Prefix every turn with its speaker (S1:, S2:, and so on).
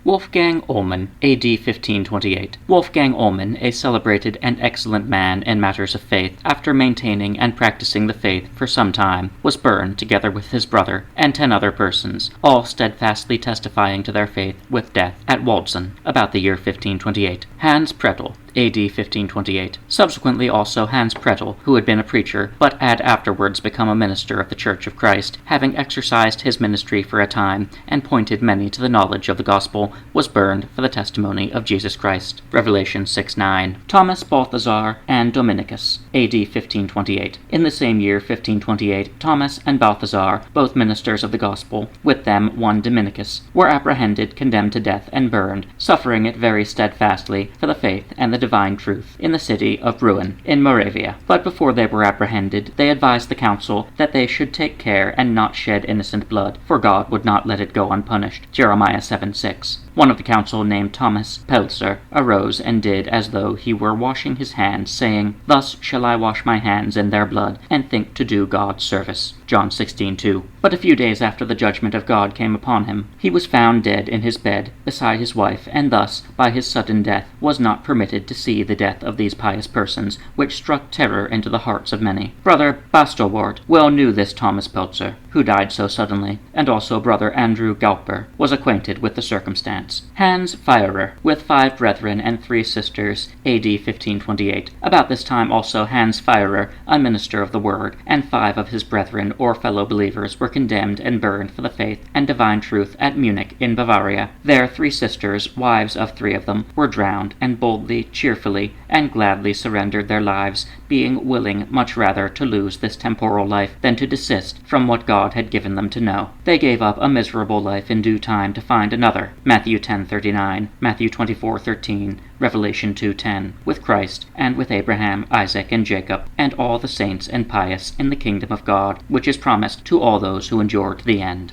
S1: Wolfgang Ulman, A.D. 1528. Wolfgang Ulman, a celebrated and excellent man in matters of faith, after maintaining and practicing the faith for some time, was burned together with his brother and 10 other persons, all steadfastly testifying to their faith with death, at Waldsen, about the year 1528. Hans Pretel, A.D. 1528. Subsequently also Hans Pretel, who had been a preacher, but had afterwards become a minister of the Church of Christ, having exercised his ministry for a time, and pointed many to the knowledge of the gospel, was burned for the testimony of Jesus Christ. Revelation 6:9. Thomas Balthazar and Dominicus, A.D. 1528. In the same year, 1528, Thomas and Balthazar, both ministers of the gospel, with them one Dominicus, were apprehended, condemned to death, and burned, suffering it very steadfastly for the faith and the divine truth, in the city of Rouen, in Moravia. But before they were apprehended, they advised the council that they should take care and not shed innocent blood, for God would not let it go unpunished. Jeremiah 7:6. One of the council, named Thomas Pelzer, arose and did as though he were washing his hands, saying, "Thus shall I wash my hands in their blood, and think to do God service." John 16:2. But a few days after the judgment of God came upon him, he was found dead in his bed, beside his wife, and thus, by his sudden death, was not permitted to see the death of these pious persons, which struck terror into the hearts of many. Brother Bastelwart well knew this Thomas Pelzer, who died so suddenly, and also brother Andrew Galper was acquainted with the circumstance. Hans Feurer, with 5 brethren and 3 sisters, A.D. 1528. About this time also Hans Feurer, a minister of the word, and 5 of his brethren or fellow believers were condemned and burned for the faith and divine truth at Munich in Bavaria. There 3 sisters, wives of 3 of them, were drowned, and boldly, cheerfully, and gladly surrendered their lives, being willing much rather to lose this temporal life than to desist from what God had given them to know. They gave up a miserable life in due time to find another, Matthew 10:39, Matthew 24:13, Revelation 2:10, with Christ, and with Abraham, Isaac, and Jacob, and all the saints and pious in the kingdom of God, which is promised to all those who endure to the end.